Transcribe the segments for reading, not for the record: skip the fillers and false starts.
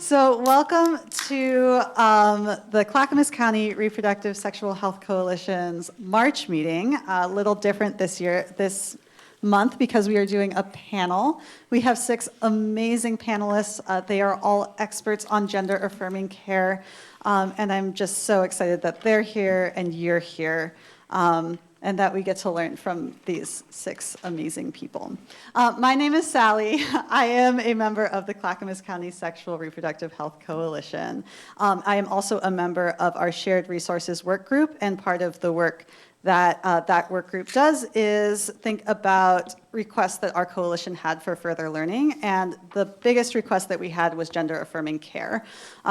So welcome to the Clackamas County Reproductive Sexual Health Coalition's March meeting. A little different this month because we are doing a panel. We have 6 amazing panelists. They are all experts on gender-affirming care. And I'm just so excited that they're here and you're here. And that we get to learn from these 6 amazing people. My name is Sally. I am a member of the Clackamas County Sexual Reproductive Health Coalition. I am also a member of our Shared Resources Work Group, and part of the work that that work group does is think about requests that our coalition had for further learning, and the biggest request that we had was gender-affirming care.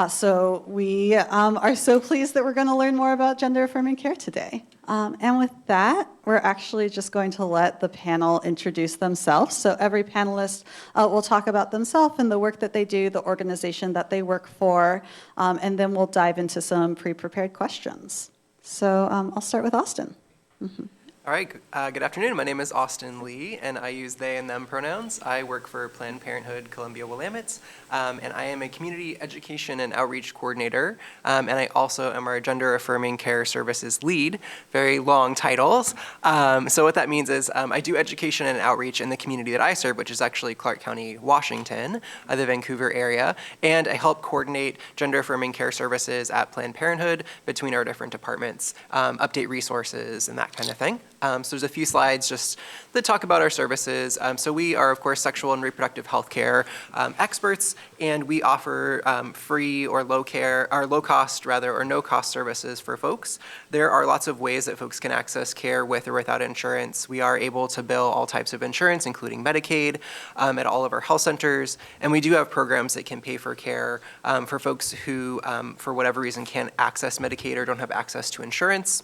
So we are so pleased that we're going to learn more about gender-affirming care today. And with that, we're actually just going to let the panel introduce themselves. So every panelist will talk about themselves and the work that they do, the organization that they work for, and then we'll dive into some pre-prepared questions. So I'll start with Austin. Mm-hmm. All right, good afternoon. My name is Austin Lee, and I use they and them pronouns. I work for Planned Parenthood Columbia-Willamette, and I am a community education and outreach coordinator, and I also am our Gender-Affirming Care Services lead. Very long titles. So what that means is I do education and outreach in the community that I serve, which is actually Clark County, Washington, the Vancouver area, and I help coordinate gender-affirming care services at Planned Parenthood between our different departments, update resources, and that kind of thing. So there's a few slides just that talk about our services. So we are, of course, sexual and reproductive health care experts, and we offer free or low cost or no cost services for folks. There are lots of ways that folks can access care with or without insurance. We are able to bill all types of insurance, including Medicaid, at all of our health centers, and we do have programs that can pay for care for folks who, for whatever reason, can't access Medicaid or don't have access to insurance.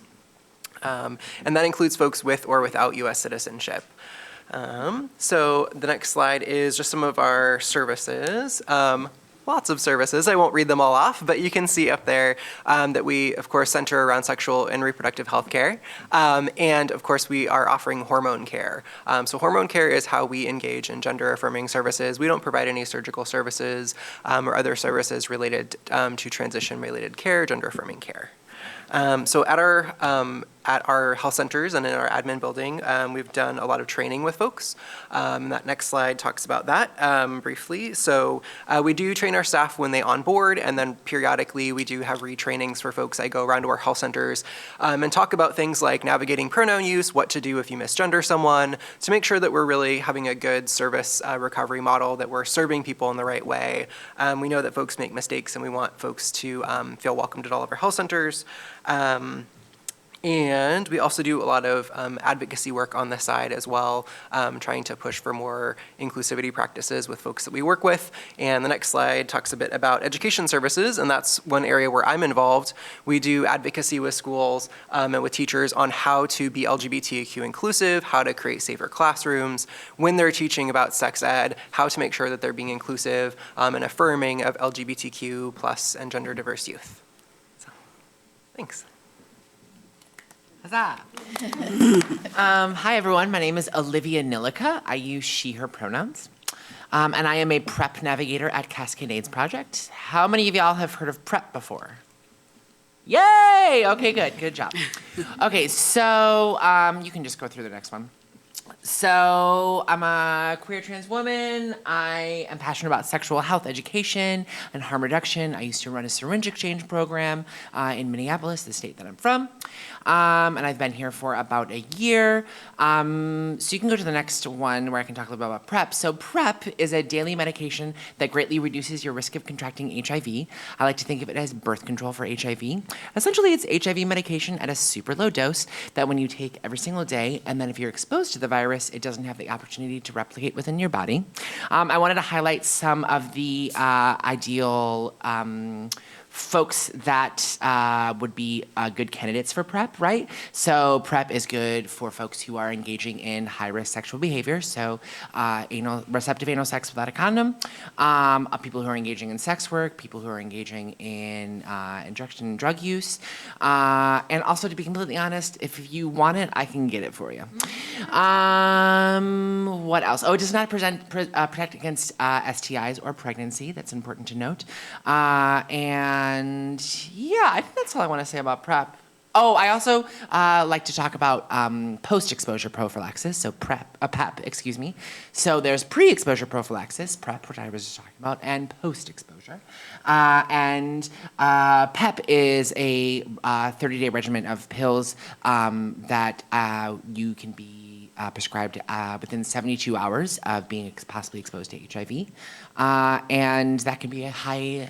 And that includes folks with or without U.S. citizenship. So the next slide is just some of our services. Lots of services. I won't read them all off, but you can see up there that we, of course, center around sexual and reproductive health care. And, of course, we are offering hormone care. So hormone care is how we engage in gender-affirming services. We don't provide any surgical services or other services related to transition-related care, gender-affirming care. So at our health centers and in our admin building, we've done a lot of training with folks. That next slide talks about that briefly. So we do train our staff when they onboard, and then periodically we do have retrainings for folks. I go around to our health centers and talk about things like navigating pronoun use, what to do if you misgender someone, to make sure that we're really having a good service recovery model, that we're serving people in the right way. We know that folks make mistakes, and we want folks to feel welcomed at all of our health centers. And we also do a lot of advocacy work on the side as well, trying to push for more inclusivity practices with folks that we work with. And the next slide talks a bit about education services, and that's one area where I'm involved. We do advocacy with schools and with teachers on how to be LGBTQ inclusive, how to create safer classrooms, when they're teaching about sex ed, how to make sure that they're being inclusive and affirming of LGBTQ plus and gender diverse youth. So, thanks. Huzzah. Hi, everyone. My name is Olivia Nylah. I use she, her pronouns. And I am a PrEP navigator at Cascade AIDS Project. How many of y'all have heard of PrEP before? Yay! Okay, good. Good job. Okay, so you can just go through the next one. So I'm a queer trans woman. I am passionate about sexual health education and harm reduction. I used to run a syringe exchange program in Minneapolis, the state that I'm from. And I've been here for about a year. So you can go to the next one where I can talk a little bit about PrEP. So PrEP is a daily medication that greatly reduces your risk of contracting HIV. I like to think of it as birth control for HIV. Essentially, it's HIV medication at a super low dose that when you take every single day, and then if you're exposed to the virus, it doesn't have the opportunity to replicate within your body. I wanted to highlight some of the ideal folks that would be good candidates for PrEP, right? So PrEP is good for folks who are engaging in high-risk sexual behavior, so receptive anal sex without a condom, people who are engaging in sex work, people who are engaging in injection and drug use, and also, to be completely honest, if you want it, I can get it for you. What else? Oh, it does not protect against STIs or pregnancy. That's important to note. And yeah, I think that's all I want to say about PrEP. Oh, I also like to talk about post-exposure prophylaxis, so PEP, excuse me. So there's pre-exposure prophylaxis, PrEP, which I was just talking about, and post-exposure. And PEP is a 30-day regimen of pills that you can be prescribed within 72 hours of being possibly exposed to HIV. And that can be a high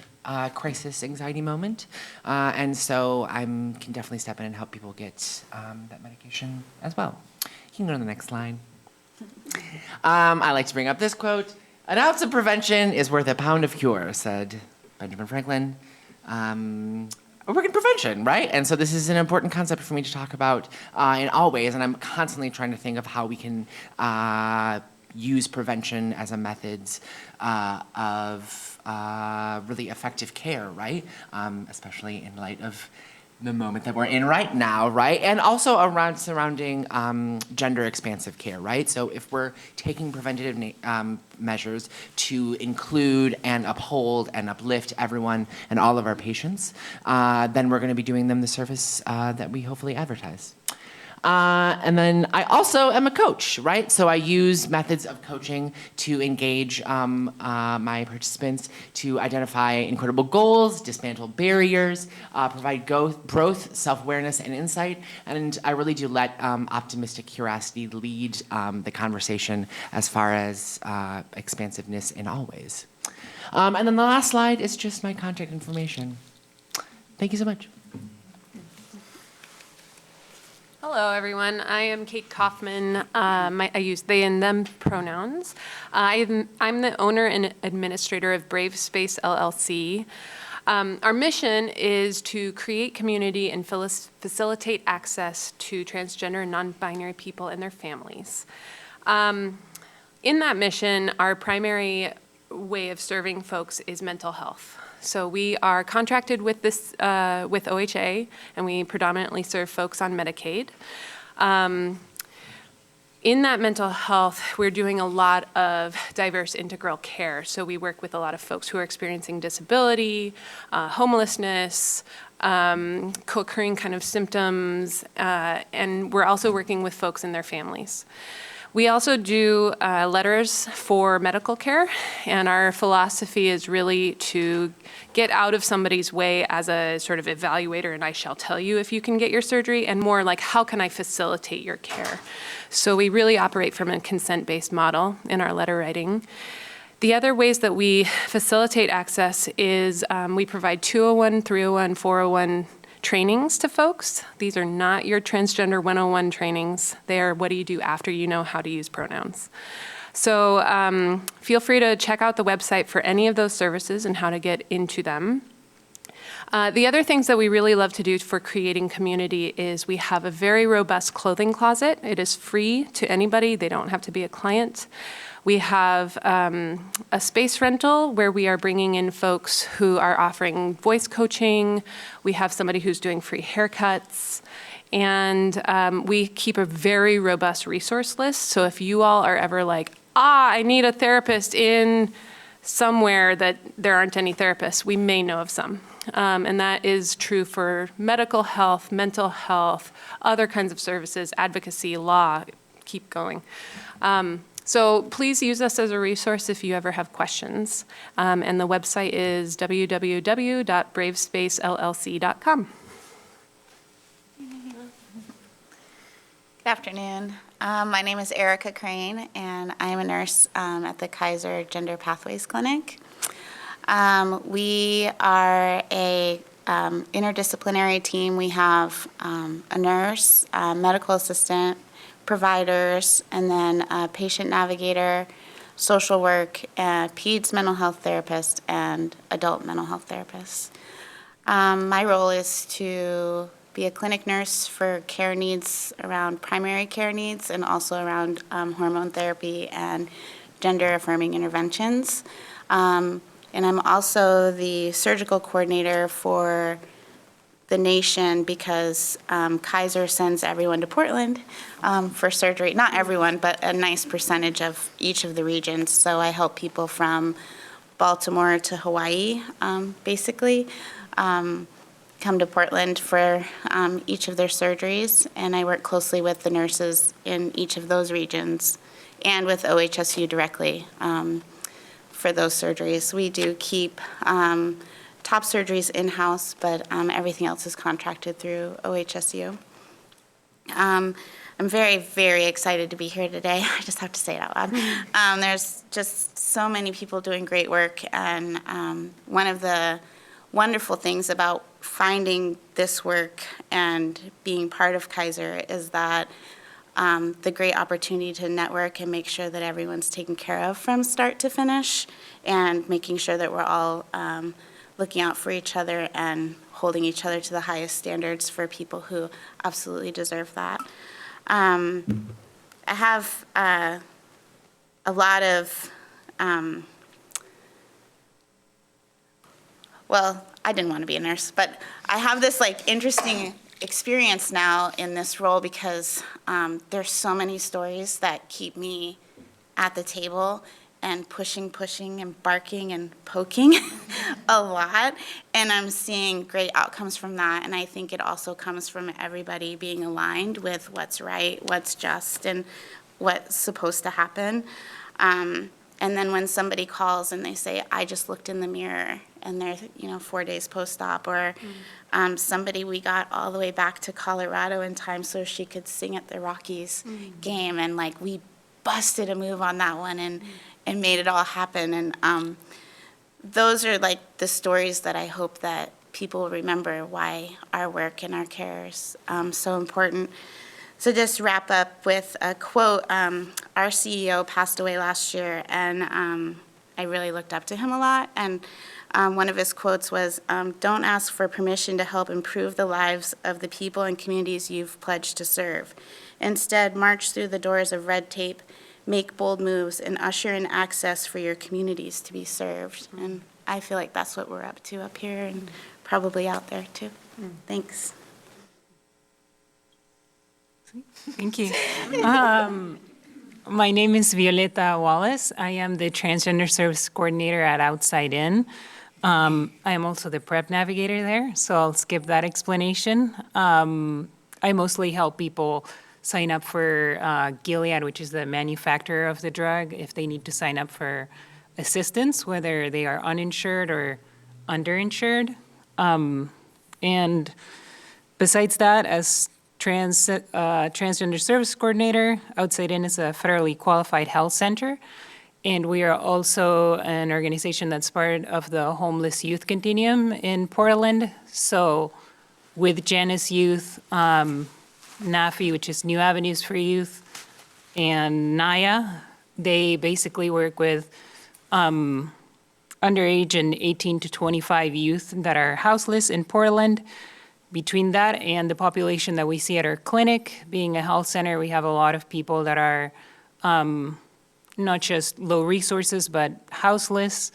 crisis anxiety moment. And so I can definitely step in and help people get that medication as well. You can go to the next slide. I like to bring up this quote. "An ounce of prevention is worth a pound of cure," said Benjamin Franklin. I work in prevention, right? And so this is an important concept for me to talk about in all ways, and I'm constantly trying to think of how we can use prevention as a methods of really effective care, right? Especially in light of the moment that we're in right now, right? And also around surrounding gender expansive care, right? So if we're taking preventative measures to include and uphold and uplift everyone and all of our patients, then we're going to be doing them the service that we hopefully advertise. And then I also am a coach, right? So I use methods of coaching to engage my participants to identify incredible goals, dismantle barriers, provide growth, self-awareness, and insight. And I really do let optimistic curiosity lead the conversation as far as expansiveness in all ways. And then the last slide is just my contact information. Thank you so much. Hello, everyone. I am Kate Kaufman. I use they and them pronouns. I'm the owner and administrator of Brave Space LLC. Our mission is to create community and facilitate access to transgender and non-binary people and their families. In that mission, our primary way of serving folks is mental health. So we are contracted with this with OHA, and we predominantly serve folks on Medicaid. In that mental health, we're doing a lot of diverse integral care. So we work with a lot of folks who are experiencing disability, homelessness, co-occurring kind of symptoms, and we're also working with folks and their families. We also do letters for medical care, and our philosophy is really to get out of somebody's way as a sort of evaluator, and I shall tell you if you can get your surgery, and more like, how can I facilitate your care? So we really operate from a consent-based model in our letter writing. The other ways that we facilitate access is we provide 201, 301, 401 trainings to folks. These are not your transgender 101 trainings. They are what do you do after you know how to use pronouns. So feel free to check out the website for any of those services and how to get into them. The other things that we really love to do for creating community is we have a very robust clothing closet. It is free to anybody. They don't have to be a client. We have a space rental where we are bringing in folks who are offering voice coaching. We have somebody who's doing free haircuts. And we keep a very robust resource list. So if you all are ever like, I need a therapist in somewhere that there aren't any therapists, we may know of some. And that is true for medical health, mental health, other kinds of services, advocacy, law, keep going. So please use us as a resource if you ever have questions. And the website is www.bravespacellc.com. Good afternoon. My name is Erica Crane, and I am a nurse at the Kaiser Gender Pathways Clinic. We are a interdisciplinary team. We have a nurse, a medical assistant, providers, and then a patient navigator, social work, peds mental health therapist, and adult mental health therapist. My role is to be a clinic nurse for care needs around primary care needs and also around hormone therapy and gender-affirming interventions. And I'm also the surgical coordinator for the nation because Kaiser sends everyone to Portland for surgery. Not everyone, but a nice percentage of each of the regions. So I help people from Baltimore to Hawaii, basically, come to Portland for each of their surgeries. And I work closely with the nurses in each of those regions and with OHSU directly for those surgeries. We do keep top surgeries in-house, but everything else is contracted through OHSU. I'm very, very excited to be here today. I just have to say it out loud. There's just so many people doing great work, and one of the wonderful things about finding this work and being part of Kaiser is that the great opportunity to network and make sure that everyone's taken care of from start to finish, and making sure that we're all looking out for each other and holding each other to the highest standards for people who absolutely deserve that. I have a lot of, well, I didn't want to be a nurse, but I have this like interesting experience now in this role because there's so many stories that keep me at the table and pushing and barking and poking a lot. And I'm seeing great outcomes from that. And I think it also comes from everybody being aligned with what's right, what's just, and what's supposed to happen. And then when somebody calls and they say, I just looked in the mirror, and they're 4 days post-op, or somebody we got all the way back to Colorado in time so she could sing at the Rockies game, and like we busted a move on that one and made it all happen. And those are like the stories that I hope that people remember why our work and our care is so important. So just wrap up with a quote. Our CEO passed away last year, and I really looked up to him a lot. And one of his quotes was, don't ask for permission to help improve the lives of the people and communities you've pledged to serve. Instead, march through the doors of red tape, make bold moves, and usher in access for your communities to be served. And I feel like that's what we're up to up here and probably out there too. Thanks. Thank you. My name is Violetta Wallace. I am the Transgender Service Coordinator at Outside In. I am also the PrEP navigator there, so I'll skip that explanation. I mostly help people sign up for Gilead, which is the manufacturer of the drug, if they need to sign up for assistance, whether they are uninsured or underinsured. And besides that, as transgender service coordinator, Outside In is a federally qualified health center, and we are also an organization that's part of the homeless youth continuum in Portland. So with Janus Youth, NAFI, which is New Avenues for Youth, and NAYA, they basically work with underage and 18 to 25 youth that are houseless in Portland. Between that and the population that we see at our clinic, being a health center, we have a lot of people that are not just low resources, but houseless.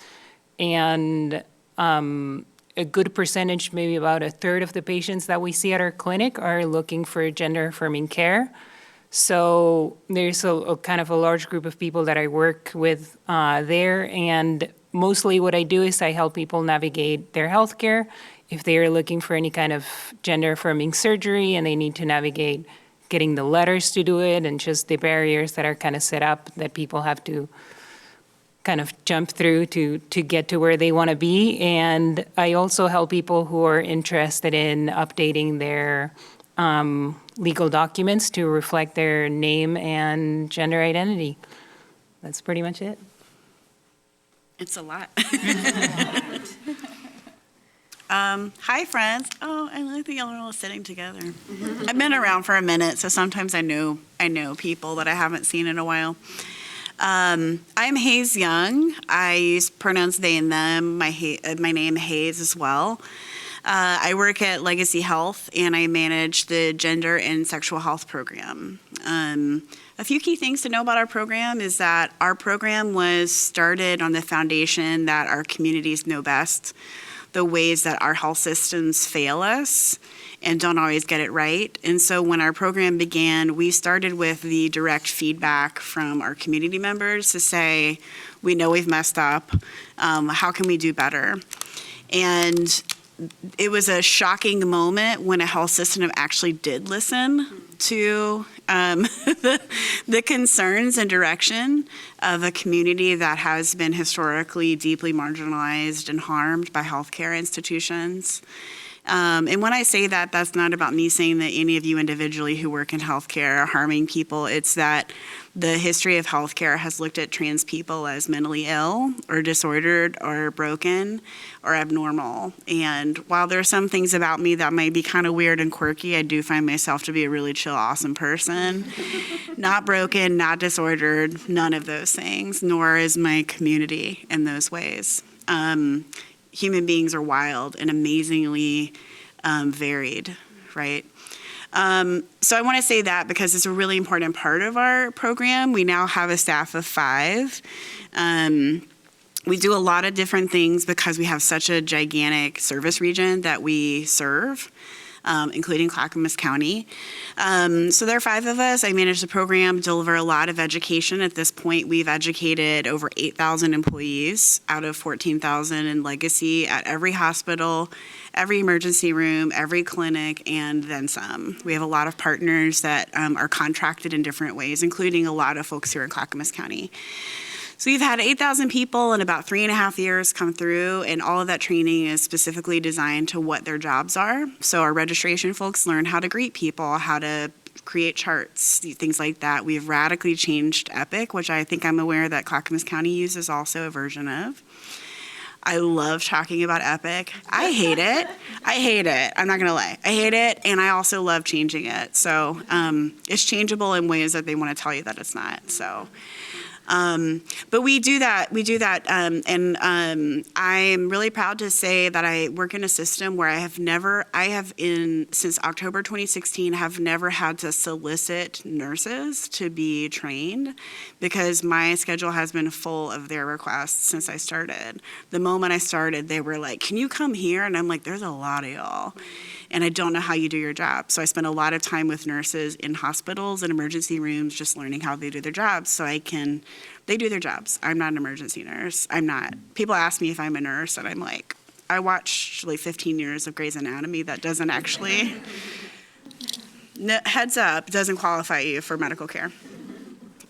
And a good percentage, maybe about a third of the patients that we see at our clinic are looking for gender-affirming care. So there's a kind of a large group of people that I work with there. And mostly what I do is I help people navigate their healthcare. If they are looking for any kind of gender-affirming surgery and they need to navigate getting the letters to do it and just the barriers that are kind of set up that people have to kind of jump through to get to where they want to be. And I also help people who are interested in updating their legal documents to reflect their name and gender identity. That's pretty much it. It's a lot. Hi, friends. Oh, I think y'all are all sitting together. I've been around for a minute, so sometimes I know people that I haven't seen in a while. I'm Haze Young. I use pronouns they and them. My name Haze as well. I work at Legacy Health, and I manage the Gender and Sexual Health program. A few key things to know about our program is that our program was started on the foundation that our communities know best, the ways that our health systems fail us and don't always get it right. And so when our program began, we started with the direct feedback from our community members to say, we know we've messed up, how can we do better? And it was a shocking moment when a health system actually did listen to the concerns and direction of a community that has been historically deeply marginalized and harmed by healthcare institutions. And when I say that, that's not about me saying that any of you individually who work in healthcare are harming people. It's that the history of healthcare has looked at trans people as mentally ill or disordered or broken or abnormal. And while there are some things about me that might be kind of weird and quirky, I do find myself to be a really chill, awesome person. Not broken, not disordered, none of those things, nor is my community in those ways. Human beings are wild and amazingly varied, right? So I want to say that because it's a really important part of our program. We now have a staff of 5. We do a lot of different things because we have such a gigantic service region that we serve, including Clackamas County. So there are 5 of us. I manage the program, deliver a lot of education. At this point, we've educated over 8,000 employees out of 14,000 in Legacy at every hospital, every emergency room, every clinic, and then some. We have a lot of partners that are contracted in different ways, including a lot of folks here in Clackamas County. So we've had 8,000 people in about 3.5 years come through, and all of that training is specifically designed to what their jobs are. So our registration folks learn how to greet people, how to create charts, things like that. We've radically changed Epic, which I think I'm aware that Clackamas County uses also a version of. I love talking about Epic. I hate it. I'm not going to lie. I hate it, and I also love changing it. So it's changeable in ways that they want to tell you that it's not. So. But we do that, and I am really proud to say that I work in a system where since October 2016, have never had to solicit nurses to be trained because my schedule has been full of their requests since I started. The moment I started, they were like, can you come here? And I'm like, there's a lot of y'all. And I don't know how you do your job. So I spend a lot of time with nurses in hospitals and emergency rooms just learning how they do their jobs so they do their jobs. I'm not an emergency nurse. I'm not. People ask me if I'm a nurse, and I'm like, I watched like 15 years of Grey's Anatomy. That doesn't actually, heads up, doesn't qualify you for medical care.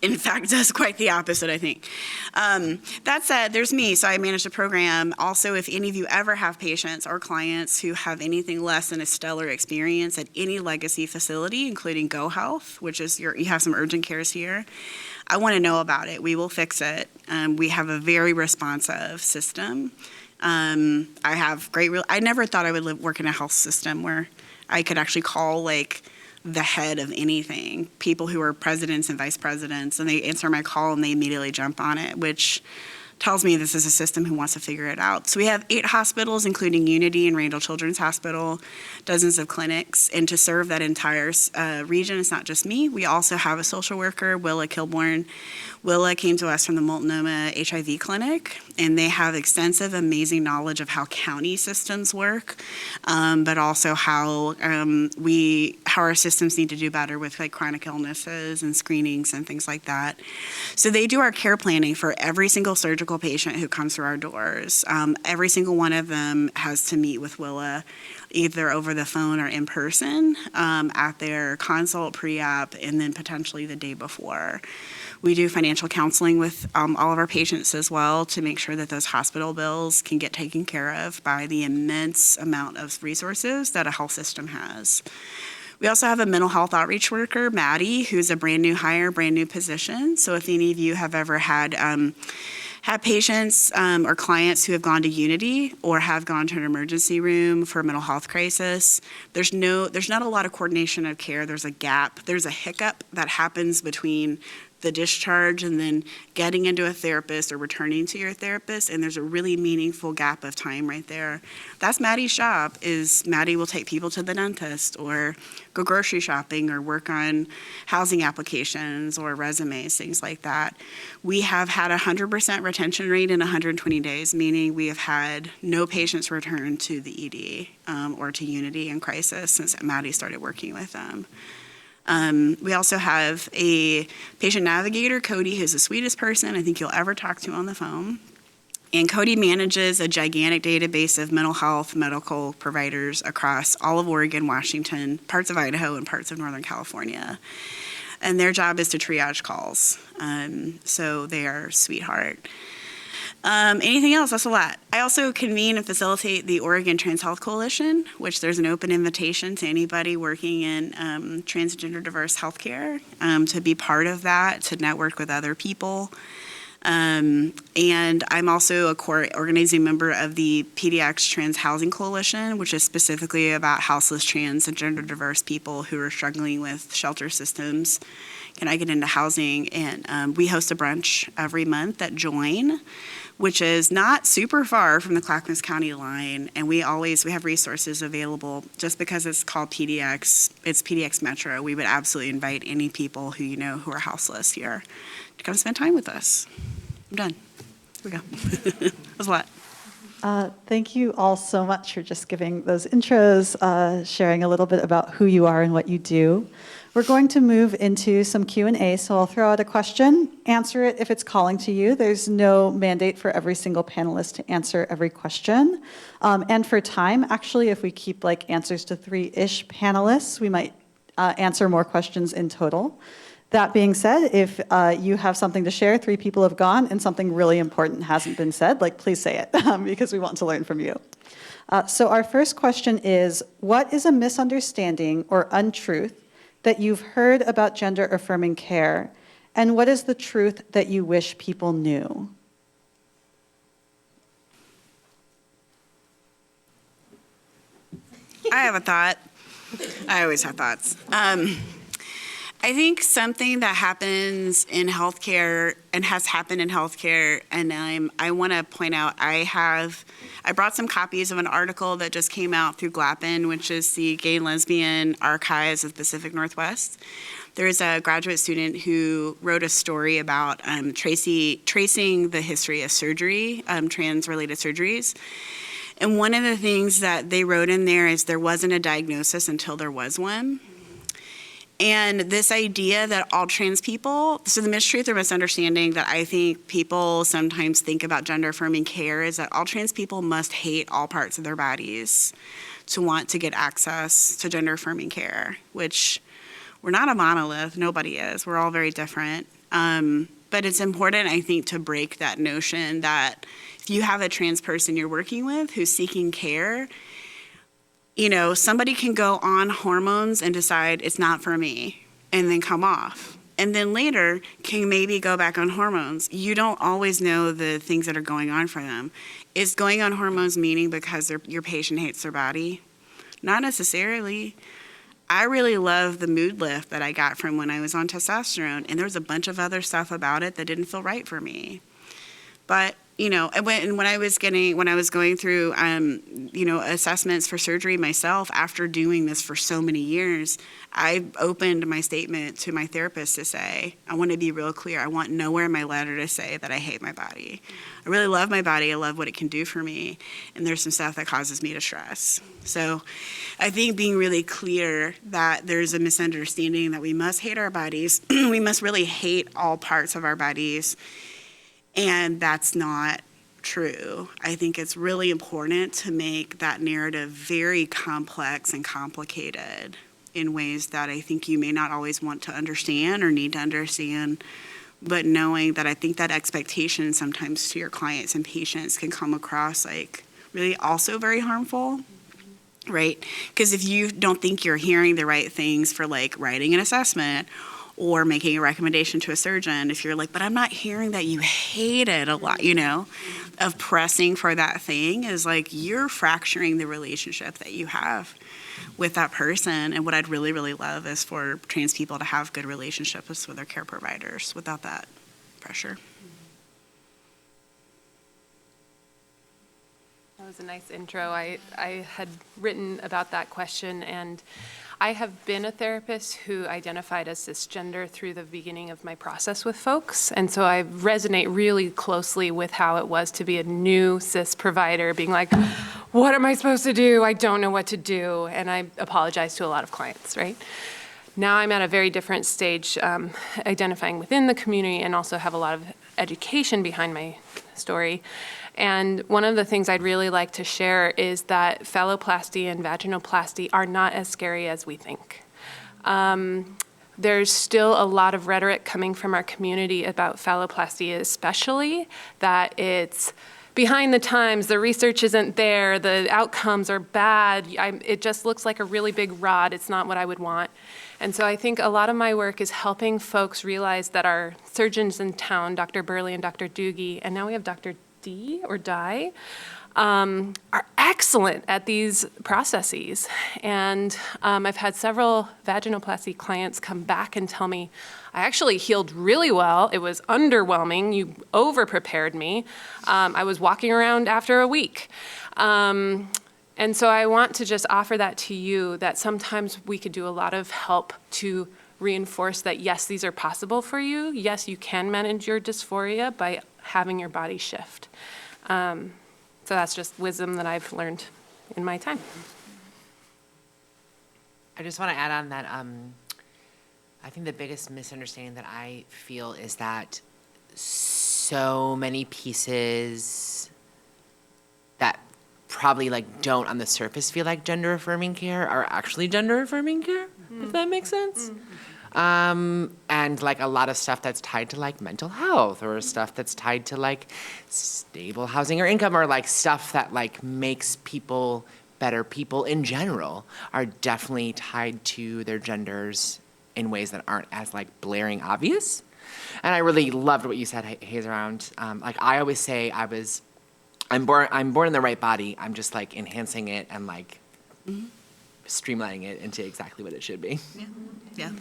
In fact, does quite the opposite, I think. That said, there's me, so I manage the program. Also, if any of you ever have patients or clients who have anything less than a stellar experience at any Legacy facility, including Go Health, which is you have some urgent cares here, I want to know about it. We will fix it. We have a very responsive system. I never thought I would work in a health system where I could actually call the head of anything, people who are presidents and vice presidents, and they answer my call and they immediately jump on it, which tells me this is a system who wants to figure it out. So we have 8 hospitals, including Unity and Randall Children's Hospital, dozens of clinics, and to serve that entire region, it's not just me. We also have a social worker, Willa Kilborn. Willa came to us from the Multnomah HIV clinic, and they have extensive, amazing knowledge of how county systems work, but also how our systems need to do better with chronic illnesses and screenings and things like that. So they do our care planning for every single surgical patient who comes through our doors. Every single one of them has to meet with Willa either over the phone or in person at their consult, pre-op, and then potentially the day before. We do financial counseling with all of our patients as well to make sure that those hospital bills can get taken care of by the immense amount of resources that a health system has. We also have a mental health outreach worker, Maddie, who's a brand new hire, brand new position. So if any of you have ever had patients or clients who have gone to Unity or have gone to an emergency room for a mental health crisis, there's not a lot of coordination of care. There's a gap. There's a hiccup that happens between the discharge and then getting into a therapist or returning to your therapist, and there's a really meaningful gap of time right there. That's Maddie's job, is Maddie will take people to the dentist or go grocery shopping or work on housing applications or resumes, things like that. We have had 100% retention rate in 120 days, meaning we have had no patients return to the ED or to Unity in crisis since Maddie started working with them. We also have a patient navigator, Cody, who's the sweetest person I think you'll ever talk to on the phone. And Cody manages a gigantic database of mental health medical providers across all of Oregon, Washington, parts of Idaho, and parts of Northern California. And their job is to triage calls. So they are a sweetheart. Anything else? That's a lot. I also convene and facilitate the Oregon Trans Health Coalition, which there's an open invitation to anybody working in transgender diverse healthcare to be part of that, to network with other people. And I'm also a core organizing member of the PDX Trans Housing Coalition, which is specifically about houseless trans and gender diverse people who are struggling with shelter systems. Can I get into housing? And we host a brunch every month at Join, which is not super far from the Clackamas County line. And we have resources available. Just because it's called PDX, it's PDX Metro, we would absolutely invite any people who you know who are houseless here to come spend time with us. I'm done. Here we go. That was a lot. Thank you all so much for just giving those intros, sharing a little bit about who you are and what you do. We're going to move into some Q&A, so I'll throw out a question. Answer it if it's calling to you. There's no mandate for every single panelist to answer every question. And for time, actually, if we keep answers to 3-ish panelists, we might answer more questions in total. That being said, if you have something to share, 3 people have gone, and something really important hasn't been said, please say it, because we want to learn from you. So our first question is, what is a misunderstanding or untruth that you've heard about gender-affirming care, and what is the truth that you wish people knew? I have a thought. I always have thoughts. I think something that happens in healthcare and has happened in healthcare, and I want to point out, I brought some copies of an article that just came out through GLAPN, which is the Gay and Lesbian Archives of the Pacific Northwest. There's a graduate student who wrote a story about tracing the history of surgery, trans-related surgeries. And one of the things that they wrote in there is there wasn't a diagnosis until there was one. And this idea that all trans people, so the mistruth or misunderstanding that I think people sometimes think about gender-affirming care is that all trans people must hate all parts of their bodies to want to get access to gender-affirming care, which we're not a monolith, nobody is, we're all very different. But it's important, I think, to break that notion that if you have a trans person you're working with who's seeking care, somebody can go on hormones and decide it's not for me and then come off. And then later can maybe go back on hormones. You don't always know the things that are going on for them. Is going on hormones meaning because your patient hates their body? Not necessarily. I really love the mood lift that I got from when I was on testosterone, and there was a bunch of other stuff about it that didn't feel right for me. But when I was going through, assessments for surgery myself, after doing this for so many years, I opened my statement to my therapist to say, I want to be real clear. I want nowhere in my letter to say that I hate my body. I really love my body. I love what it can do for me. And there's some stuff that causes me to stress. So I think being really clear that there's a misunderstanding that we must hate our bodies. We must really hate all parts of our bodies. And that's not true. I think it's really important to make that narrative very complex and complicated in ways that I think you may not always want to understand or need to understand, but knowing that I think that expectation sometimes to your clients and patients can come across really also very harmful, right? Because if you don't think you're hearing the right things for writing an assessment or making a recommendation to a surgeon, if you're like, but I'm not hearing that you hate it a lot, you know, of pressing for that thing is like you're fracturing the relationship that you have with that person. And what I'd really, really love is for trans people to have good relationships with their care providers without that pressure. That was a nice intro. I had written about that question, and I have been a therapist who identified as cisgender through the beginning of my process with folks, and so I resonate really closely with how it was to be a new cis provider, being like, what am I supposed to do? I don't know what to do, and I apologize to a lot of clients, right? Now I'm at a very different stage, identifying within the community, and also have a lot of education behind my story. And one of the things I'd really like to share is that phalloplasty and vaginoplasty are not as scary as we think. There's still a lot of rhetoric coming from our community about phalloplasty, especially that it's behind the times, the research isn't there, the outcomes are bad, it just looks like a really big rod, it's not what I would want. And so I think a lot of my work is helping folks realize that our surgeons in town, Dr. Burley and Dr. Doogie, and now we have Dr. D or Dye, are excellent at these processes. And I've had several vaginoplasty clients come back and tell me, I actually healed really well. It was underwhelming. You over-prepared me. I was walking around after a week. And so I want to just offer that to you, that sometimes we could do a lot of help to reinforce that, yes, these are possible for you. Yes, you can manage your dysphoria by having your body shift. So that's just wisdom that I've learned in my time. I just want to add on that I think the biggest misunderstanding that I feel is that so many pieces that probably like don't on the surface feel like gender affirming care are actually gender affirming care, if that makes sense. And like a lot of stuff that's tied to like mental health or stuff that's tied to like stable housing or income or like stuff that like makes people better people in general are definitely tied to their genders in ways that aren't as like blaring obvious. And I really loved what you said, Haze, around like I always say I'm born in the right body. I'm just like enhancing it and like streamlining it into exactly what it should be. Yeah. Yeah.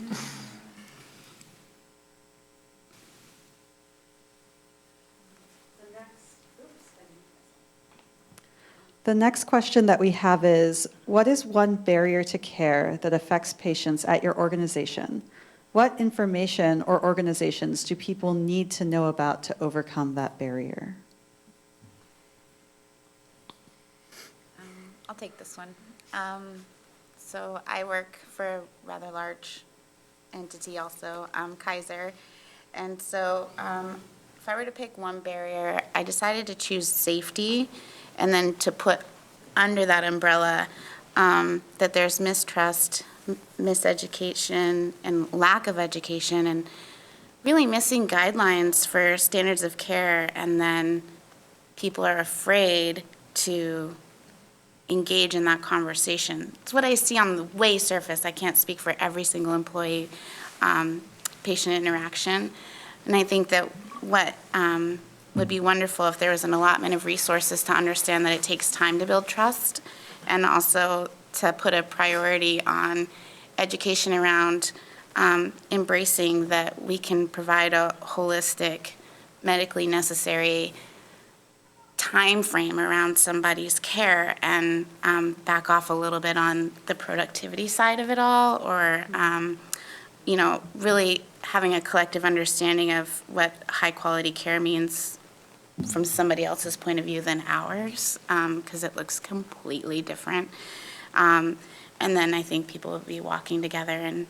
The next question that we have is, what is one barrier to care that affects patients at your organization? What information or organizations do people need to know about to overcome that barrier? I'll take this one. So I work for a rather large entity also, Kaiser. And so if I were to pick one barrier, I decided to choose safety and then to put under that umbrella that there's mistrust, miseducation, and lack of education, and really missing guidelines for standards of care, and then people are afraid to engage in that conversation. It's what I see on the way surface. I can't speak for every single employee patient interaction. And I think that what would be wonderful if there was an allotment of resources to understand that it takes time to build trust, and also to put a priority on education around embracing that we can provide a holistic, medically necessary time frame around somebody's care, and back off a little bit on the productivity side of it all, or really having a collective understanding of what high quality care means from somebody else's point of view than ours, because it looks completely different. And then I think people will be walking together and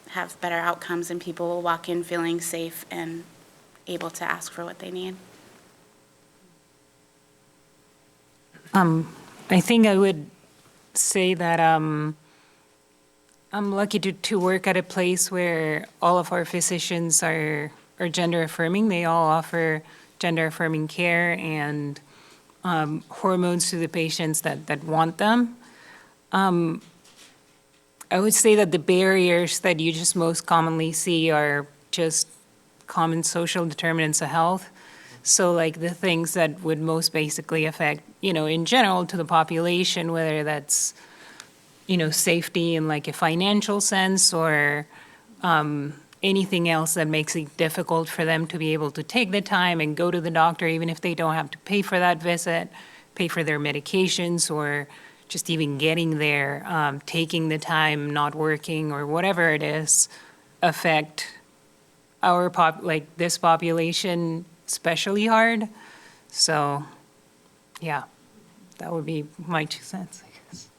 have better outcomes, and people will walk in feeling safe and able to ask for what they need. I think I would say that I'm lucky to work at a place where all of our physicians are gender affirming. They all offer gender affirming care and hormones to the patients that want them. I would say that the barriers that you just most commonly see are just common social determinants of health. So like the things that would most basically affect, in general to the population, whether that's, safety in like a financial sense or anything else that makes it difficult for them to be able to take the time and go to the doctor, even if they don't have to pay for that visit, pay for their medications, or just even getting there, taking the time, not working, or whatever it is, affect our this population especially hard. So, yeah, that would be my 2 cents, I guess.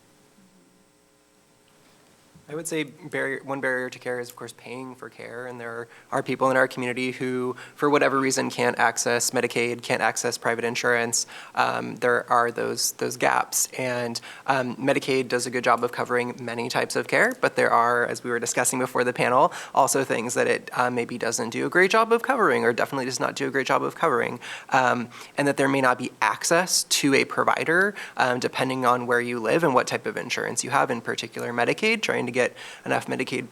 I would say one barrier to care is, of course, paying for care, and there are people in our community who, for whatever reason, can't access Medicaid, can't access private insurance. There are those gaps, and Medicaid does a good job of covering many types of care, but there are, as we were discussing before the panel, also things that it maybe doesn't do a great job of covering, or definitely does not do a great job of covering, and that there may not be access to a provider depending on where you live and what type of insurance you have, in particular Medicaid, trying to get enough Medicaid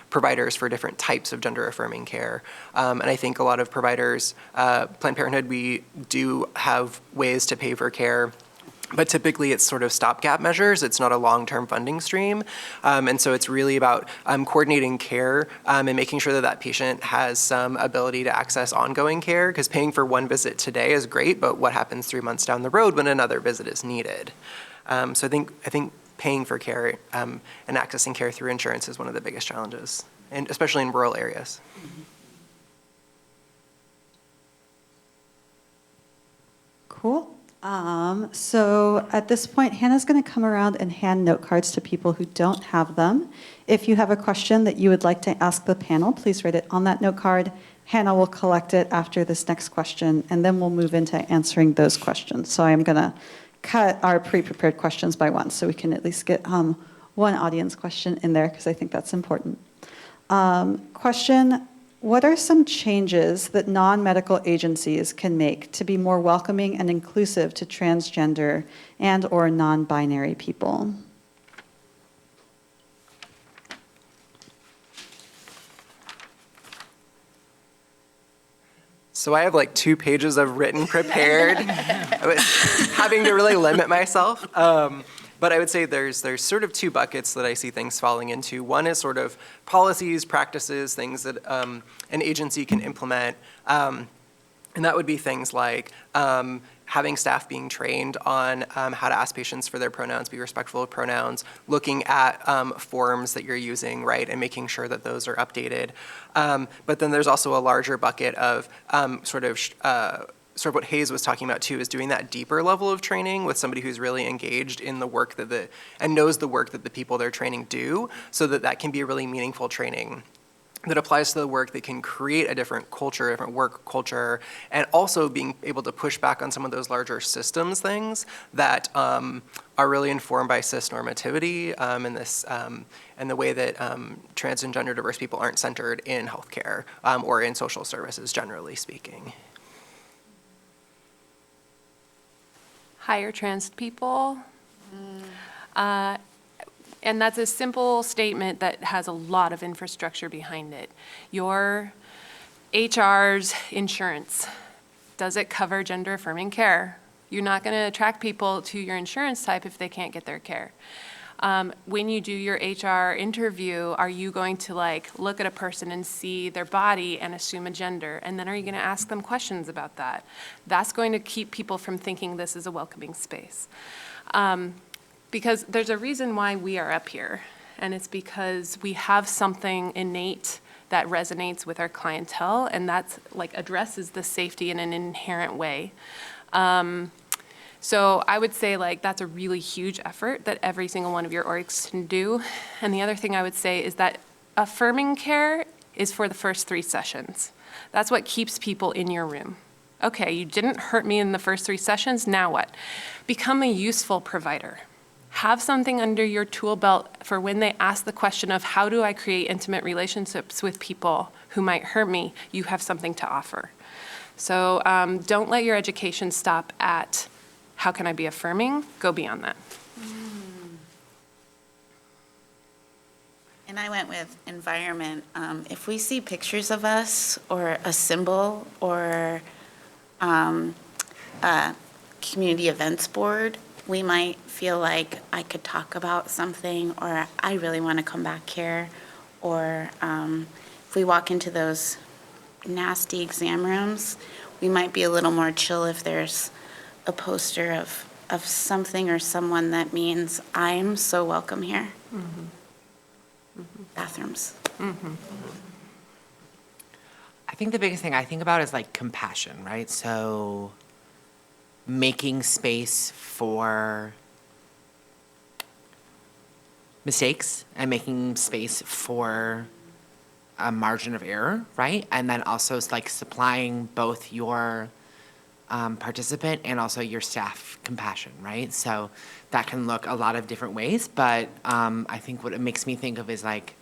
providers for different types of gender-affirming care. And I think a lot of providers, Planned Parenthood, we do have ways to pay for care, but typically it's sort of stopgap measures. It's not a long-term funding stream. And so it's really about coordinating care and making sure that that patient has some ability to access ongoing care, because paying for one visit today is great, but what happens 3 months down the road when another visit is needed? So I think paying for care and accessing care through insurance is one of the biggest challenges, and especially in rural areas. Cool. So at this point, Hannah's going to come around and hand note cards to people who don't have them. If you have a question that you would like to ask the panel, please write it on that note card. Hannah will collect it after this next question, and then we'll move into answering those questions. So I'm going to cut our pre-prepared questions by one, so we can at least get one audience question in there, because I think that's important. Question: what are some changes that non-medical agencies can make to be more welcoming and inclusive to transgender and or non-binary people? So I have like 2 pages of written prepared. I was having to really limit myself. But I would say there's sort of 2 buckets that I see things falling into. One is sort of policies, practices, things that an agency can implement. And that would be things like having staff being trained on how to ask patients for their pronouns, be respectful of pronouns, looking at forms that you're using, right, and making sure that those are updated. But then there's also a larger bucket of sort of what Haze was talking about too, is doing that deeper level of training with somebody who's really engaged in the work and knows the work that the people they're training do, so that that can be a really meaningful training that applies to the work, that can create a different culture, a different work culture, and also being able to push back on some of those larger systems things that are really informed by cis-normativity and the way that trans and gender diverse people aren't centered in healthcare or in social services, generally speaking. Hire trans people. And that's a simple statement that has a lot of infrastructure behind it. Your HR's insurance, does it cover gender-affirming care? You're not going to attract people to your insurance type if they can't get their care. When you do your HR interview, are you going to look at a person and see their body and assume a gender? And then are you going to ask them questions about that? That's going to keep people from thinking this is a welcoming space. Because there's a reason why we are up here, and it's because we have something innate that resonates with our clientele, and that's addresses the safety in an inherent way. So I would say that's a really huge effort that every single one of your orgs can do. And the other thing I would say is that affirming care is for the first 3 sessions. That's what keeps people in your room. Okay, you didn't hurt me in the first 3 sessions, now what? Become a useful provider. Have something under your tool belt for when they ask the question of how do I create intimate relationships with people who might hurt me, you have something to offer. So don't let your education stop at how can I be affirming, go beyond that. And I went with environment. If we see pictures of us or a symbol or a community events board, we might feel like I could talk about something, or I really want to come back here. Or if we walk into those nasty exam rooms, we might be a little more chill if there's a poster of something or someone that means I'm so welcome here. Bathrooms. I think the biggest thing I think about is like compassion, right? So making space for mistakes and making space for a margin of error, right? And then also like supplying both your participant and also your staff compassion, right? So that can look a lot of different ways, but I think what it makes me think of is like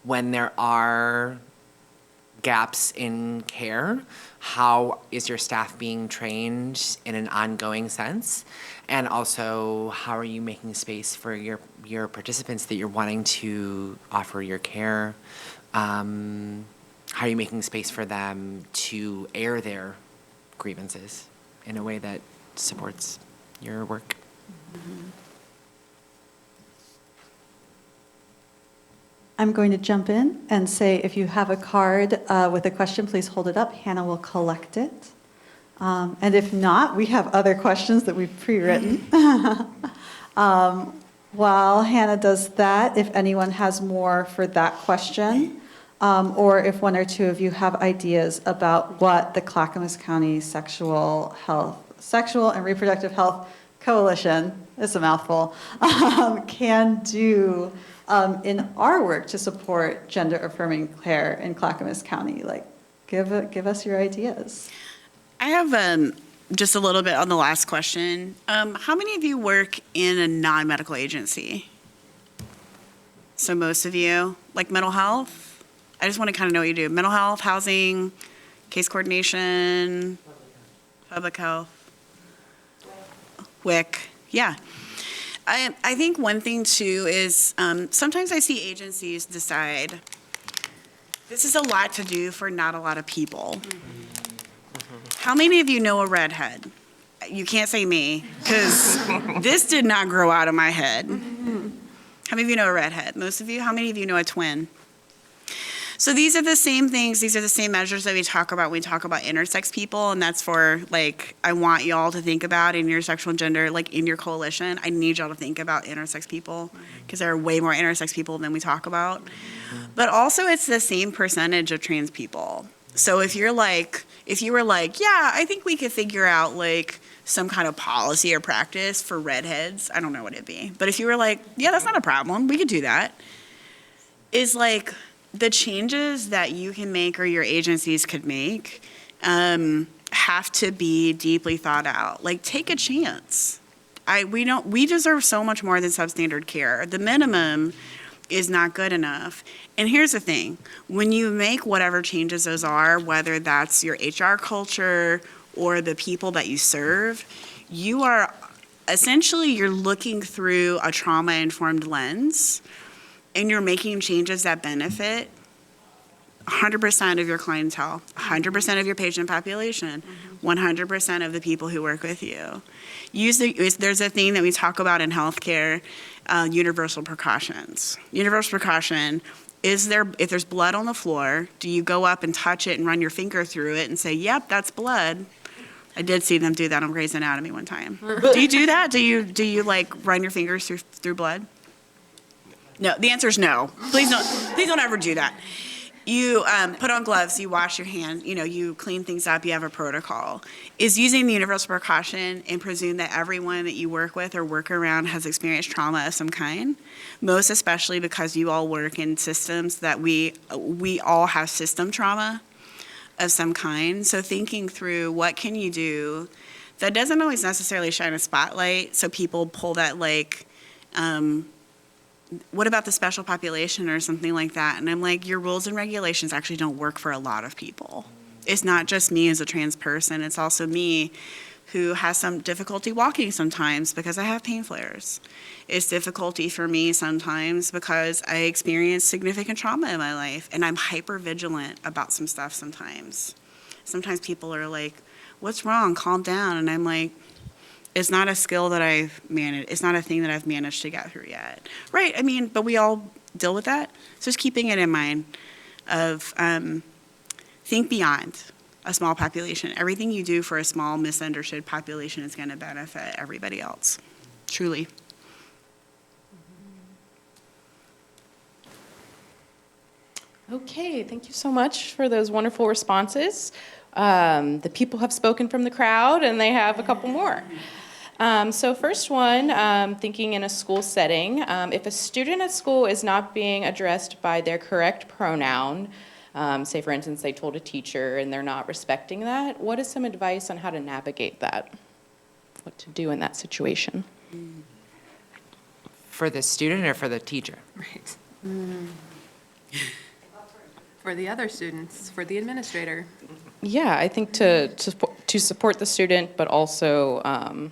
when there are gaps in care, how is your staff being trained in an ongoing sense? And also, how are you making space for your participants that you're wanting to offer your care? How are you making space for them to air their grievances in a way that supports your work? I'm going to jump in and say, if you have a card with a question, please hold it up. Hannah will collect it. And if not, we have other questions that we've pre-written. While Hannah does that, if anyone has more for that question, or if one or two of you have ideas about what the Clackamas County Sexual and Reproductive Health Coalition, it's a mouthful, can do in our work to support gender-affirming care in Clackamas County, like give us your ideas. I have just a little bit on the last question. How many of you work in a non-medical agency? So most of you, like mental health? I just want to kind of know what you do. Mental health, housing, case coordination, public health, WIC, yeah. I think one thing too is sometimes I see agencies decide this is a lot to do for not a lot of people. How many of you know a redhead? You can't say me, because this did not grow out of my head. How many of you know a redhead? Most of you? How many of you know a twin? So these are the same things, these are the same measures that we talk about when we talk about intersex people, and that's for, like, I want y'all to think about in your sexual and gender, like, in your coalition, I need y'all to think about intersex people, because there are way more intersex people than we talk about. But also, it's the same percentage of trans people. So if you were like, yeah, I think we could figure out, like, some kind of policy or practice for redheads, I don't know what it'd be. But if you were like, yeah, that's not a problem, we could do that, is like, the changes that you can make or your agencies could make have to be deeply thought out. Like, take a chance. We deserve so much more than substandard care. The minimum is not good enough. And here's the thing, when you make whatever changes those are, whether that's your HR culture or the people that you serve, you are essentially, you're looking through a trauma-informed lens, and you're making changes that benefit 100% of your clientele, 100% of your patient population, 100% of the people who work with you. There's a thing that we talk about in healthcare, universal precautions. Universal precaution is if there's blood on the floor, do you go up and touch it and run your finger through it and say, yep, that's blood? I did see them do that on Grey's Anatomy one time. Do you do that? Do you like run your fingers through blood? No, the answer is no. Please don't ever do that. You put on gloves, you wash your hands, you clean things up, you have a protocol. Is using the universal precaution and presume that everyone that you work with or work around has experienced trauma of some kind, most especially because you all work in systems that we all have system trauma of some kind. So thinking through what can you do that doesn't always necessarily shine a spotlight, so people pull that like, what about the special population or something like that? And I'm like, your rules and regulations actually don't work for a lot of people. It's not just me as a trans person, it's also me who has some difficulty walking sometimes because I have pain flares. It's difficulty for me sometimes because I experience significant trauma in my life, and I'm hyper vigilant about some stuff sometimes. Sometimes people are like, what's wrong? Calm down. And I'm like, it's not a skill that I've managed. It's not a thing that I've managed to get through yet. Right, I mean, but we all deal with that. So just keeping it in mind of think beyond a small population. Everything you do for a small, misunderstood population is going to benefit everybody else, truly. Okay, thank you so much for those wonderful responses. The people have spoken from the crowd, and they have a couple more. So first one, thinking in a school setting, if a student at school is not being addressed by their correct pronoun, say for instance they told a teacher and they're not respecting that, what is some advice on how to navigate that? What to do in that situation? For the student or for the teacher? Right. For the other students, for the administrator. Yeah, I think to support the student, but also,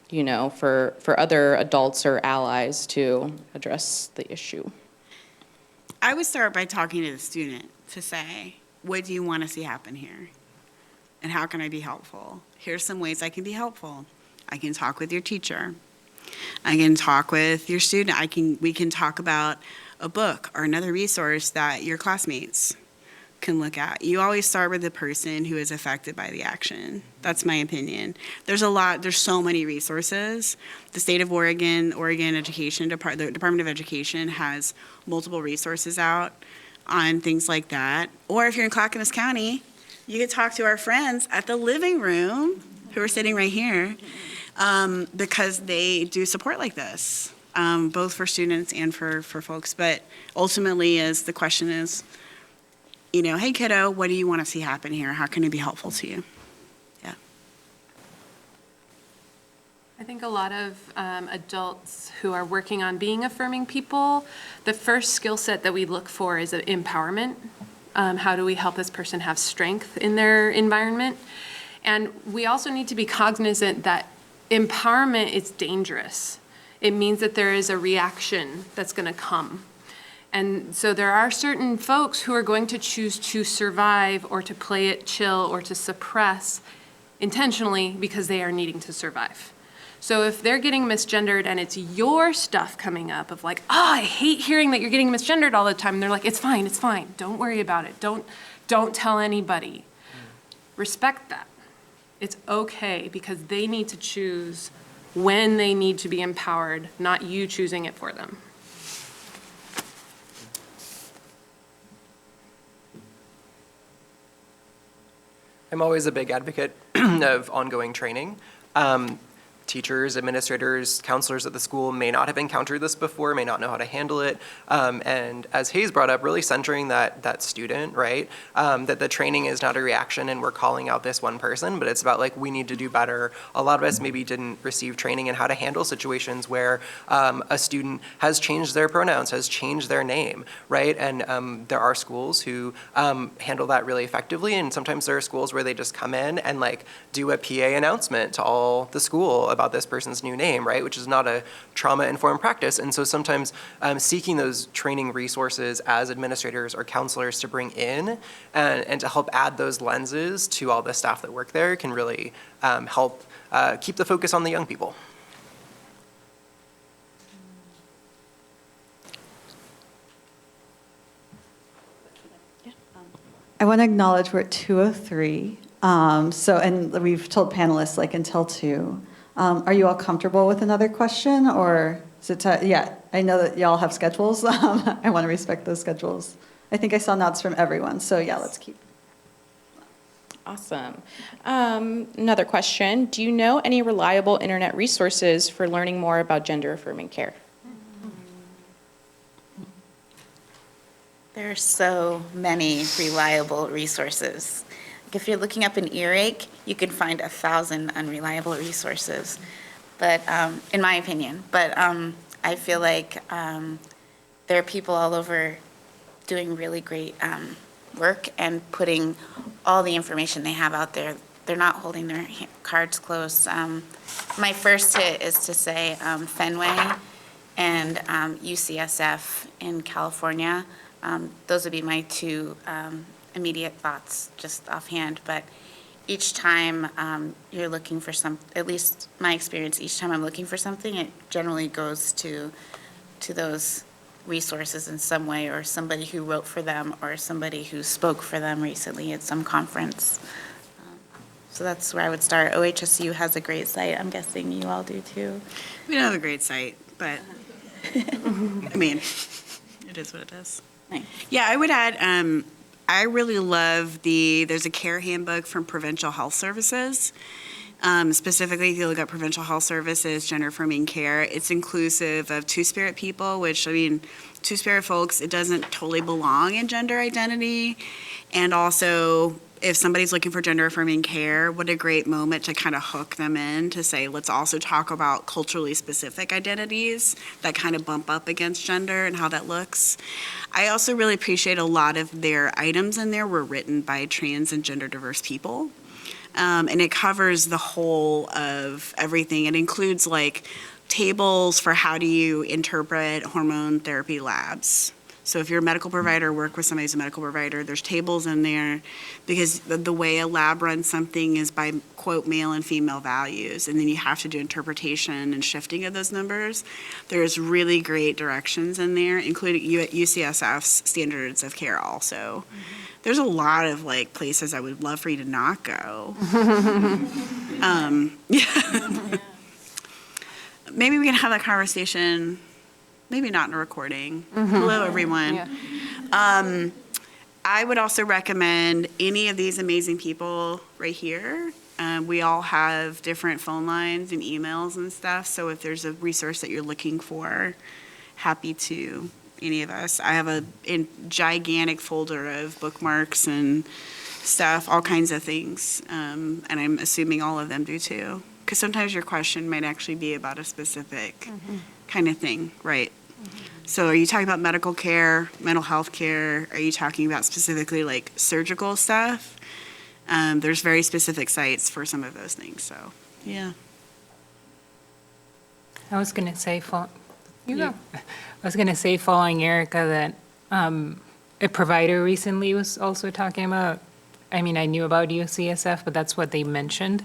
you know, for other adults or allies to address the issue. I would start by talking to the student to say, what do you want to see happen here? And how can I be helpful? Here's some ways I can be helpful. I can talk with your teacher. I can talk with your student. We can talk about a book or another resource that your classmates can look at. You always start with the person who is affected by the action. That's my opinion. There's so many resources. The state of Oregon Education, the Department of Education has multiple resources out on things like that. Or if you're in Clackamas County, you could talk to our friends at the living room who are sitting right here because they do support like this, both for students and for folks. But ultimately the question is, you know, hey kiddo, what do you want to see happen here? How can it be helpful to you? Yeah. I think a lot of adults who are working on being affirming people, the first skill set that we look for is empowerment. How do we help this person have strength in their environment? And we also need to be cognizant that empowerment is dangerous. It means that there is a reaction that's going to come. And so there are certain folks who are going to choose to survive or to play it chill or to suppress intentionally because they are needing to survive. So if they're getting misgendered and it's your stuff coming up of like, I hate hearing that you're getting misgendered all the time, and they're like, it's fine, don't worry about it, don't tell anybody. Respect that. It's okay because they need to choose when they need to be empowered, not you choosing it for them. I'm always a big advocate of ongoing training. Teachers, administrators, counselors at the school may not have encountered this before, may not know how to handle it. And as Haze brought up, really centering that student, right? That the training is not a reaction and we're calling out this one person, but it's about like, we need to do better. A lot of us maybe didn't receive training in how to handle situations where a student has changed their pronouns, has changed their name, right? And there are schools who handle that really effectively. And sometimes there are schools where they just come in and like do a PA announcement to all the school about this person's new name, right? Which is not a trauma-informed practice. And so sometimes seeking those training resources as administrators or counselors to bring in and to help add those lenses to all the staff that work there can really help keep the focus on the young people. I want to acknowledge we're at 2:03. And we've told panelists like until 2. Are you all comfortable with another question, or is it yeah, I know that y'all have schedules. I want to respect those schedules. I think I saw nods from everyone, so yeah, let's keep. Awesome. Another question. Do you know any reliable internet resources for learning more about gender-affirming care? There are so many reliable resources. If you're looking up an earache, you can find 1,000 unreliable resources, but in my opinion. But I feel like there are people all over doing really great work and putting all the information they have out there they're not holding their cards close. My first hit is to say Fenway and UCSF in California. Those would be my two immediate thoughts just offhand, but each time you're looking for at least my experience, each time I'm looking for something, it generally goes to those resources in some way, or somebody who wrote for them, or somebody who spoke for them recently at some conference. So that's where I would start. OHSU has a great site. I'm guessing you all do too. We don't have a great site, but I mean, it is what it is. Nice. Yeah, I would add, I really love there's a care handbook from Provincial Health Services. Specifically, if you look at Provincial Health Services, Gender-Affirming Care, it's inclusive of Two-Spirit people, which, I mean, Two-Spirit folks, it doesn't totally belong in gender identity. And also, if somebody's looking for gender-affirming care, what a great moment to kind of hook them in to say, let's also talk about culturally specific identities that kind of bump up against gender and how that looks. I also really appreciate a lot of their items in there were written by trans and gender diverse people. And it covers the whole of everything. It includes like tables for how do you interpret hormone therapy labs. So if you're a medical provider, work with somebody who's a medical provider, there's tables in there because the way a lab runs something is by, quote, male and female values, and then you have to do interpretation and shifting of those numbers. There's really great directions in there, including UCSF's standards of care also. There's a lot of like places I would love for you to not go. Yeah. Maybe we can have that conversation. Maybe not in a recording. Hello, everyone. Yeah. I would also recommend any of these amazing people right here. We all have different phone lines and emails and stuff. So if there's a resource that you're looking for, happy to, any of us. I have a gigantic folder of bookmarks and stuff, all kinds of things. And I'm assuming all of them do too. Because sometimes your question might actually be about a specific kind of thing, right? So are you talking about medical care, mental health care? Are you talking about specifically like surgical stuff? There's very specific sites for some of those things, so, yeah. I was going to say, You go. I was going to say, following Erica, that a provider recently was also talking about, I mean, I knew about UCSF, but that's what they mentioned.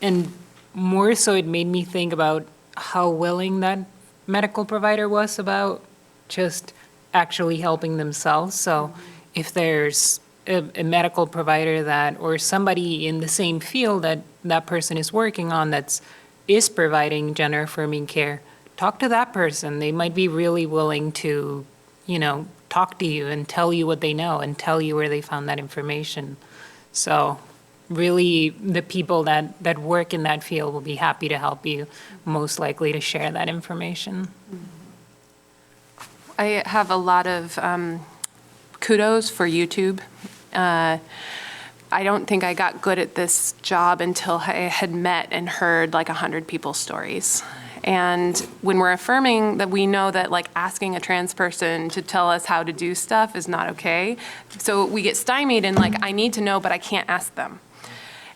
And more so, it made me think about how willing that medical provider was about just actually helping themselves. So if there's a medical provider that, or somebody in the same field that that person is working on is providing gender-affirming care, talk to that person. They might be really willing to, talk to you and tell you what they know and tell you where they found that information. So really, the people that work in that field will be happy to help you, most likely to share that information. I have a lot of kudos for YouTube. I don't think I got good at this job until I had met and heard like 100 people's stories. And when we're affirming that, we know that like asking a trans person to tell us how to do stuff is not okay. So we get stymied and like, I need to know, but I can't ask them.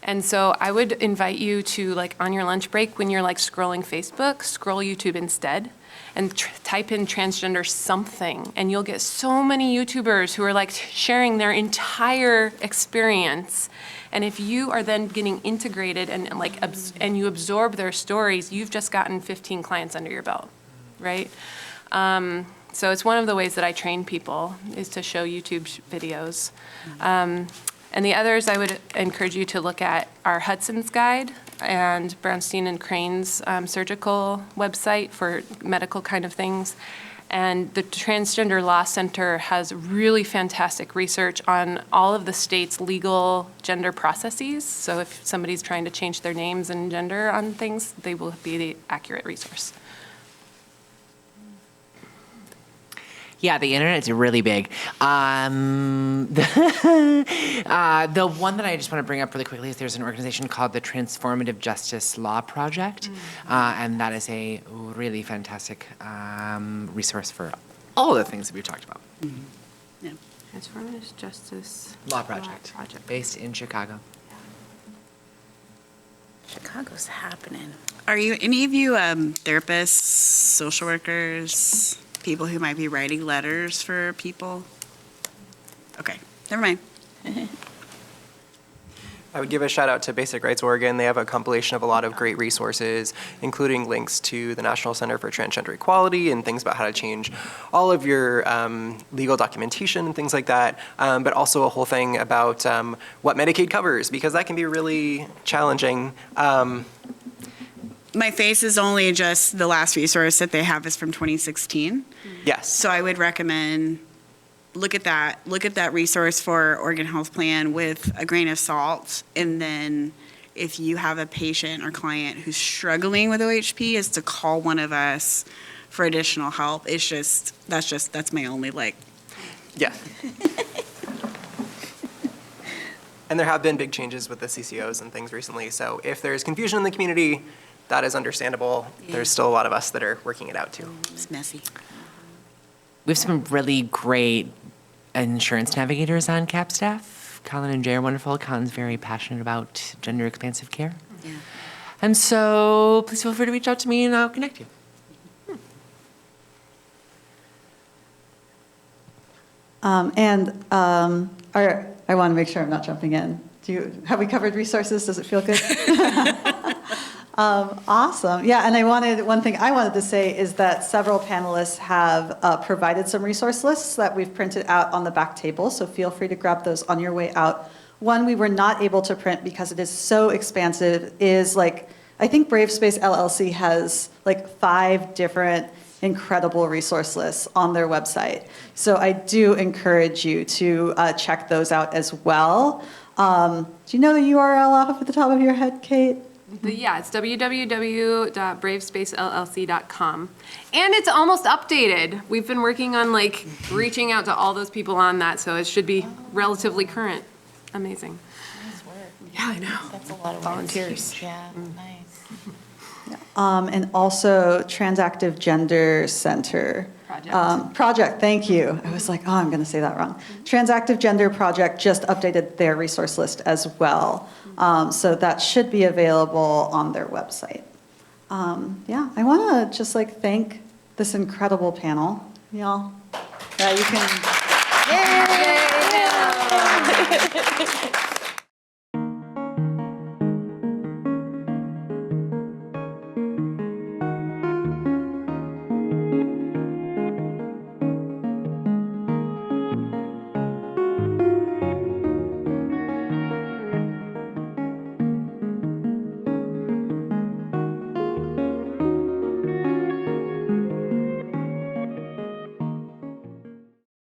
And so I would invite you to, like, on your lunch break, when you're like scrolling Facebook, scroll YouTube instead and type in transgender something, and you'll get so many YouTubers who are like sharing their entire experience. And if you are then getting integrated and like and you absorb their stories, you've just gotten 15 clients under your belt, right? So it's one of the ways that I train people is to show YouTube videos. And the others, I would encourage you to look at our Hudson's Guide and Brownstein and Crane's surgical website for medical kind of things. And the Transgender Law Center has really fantastic research on all of the state's legal gender processes. So if somebody's trying to change their names and gender on things, they will be the accurate resource. Yeah, the internet's really big. The one that I just want to bring up really quickly is there's an organization called the Transformative Justice Law Project, and that is a really fantastic resource for all the things that we've talked about. Transformative Justice Law Project, based in Chicago. Chicago's happening. Are you any of you therapists, social workers, people who might be writing letters for people? Okay, never mind. I would give a shout out to Basic Rights Oregon. They have a compilation of a lot of great resources, including links to the National Center for Transgender Equality and things about how to change all of your legal documentation and things like that, but also a whole thing about what Medicaid covers, because that can be really challenging. My face is only just the last resource that they have is from 2016. Yes. So I would recommend look at that resource for Oregon Health Plan with a grain of salt. And then if you have a patient or client who's struggling with OHP, is to call one of us for additional help. That's my only Yeah. And there have been big changes with the CCOs and things recently. So if there's confusion in the community, that is understandable. Yeah. There's still a lot of us that are working it out too. It's messy. We have some really great insurance navigators on CAP staff. Colin and Jay are wonderful. Colin's very passionate about gender expansive care. Yeah. And so please feel free to reach out to me and I'll connect you. I want to make sure I'm not jumping in. Have we covered resources? Does it feel good? Awesome. Yeah, and one thing I wanted to say is that several panelists have provided some resource lists that we've printed out on the back table, so feel free to grab those on your way out. One we were not able to print because it is so expansive is I think Brave Space LLC has 5 different incredible resource lists on their website. So I do encourage you to check those out as well. Do you know the URL off at the top of your head, Kate? Yeah, it's www.bravespacellc.com. And it's almost updated. We've been working on reaching out to all those people on that, so it should be relatively current. Amazing. Nice work. Yeah, I know. That's a lot of Volunteers. Yeah, nice. And also Transactive Gender Center. Project, thank you. I was like, I'm going to say that wrong. Transactive Gender Project just updated their resource list as well. So that should be available on their website. Yeah, I want to just thank this incredible panel. Y'all, you can. Yay!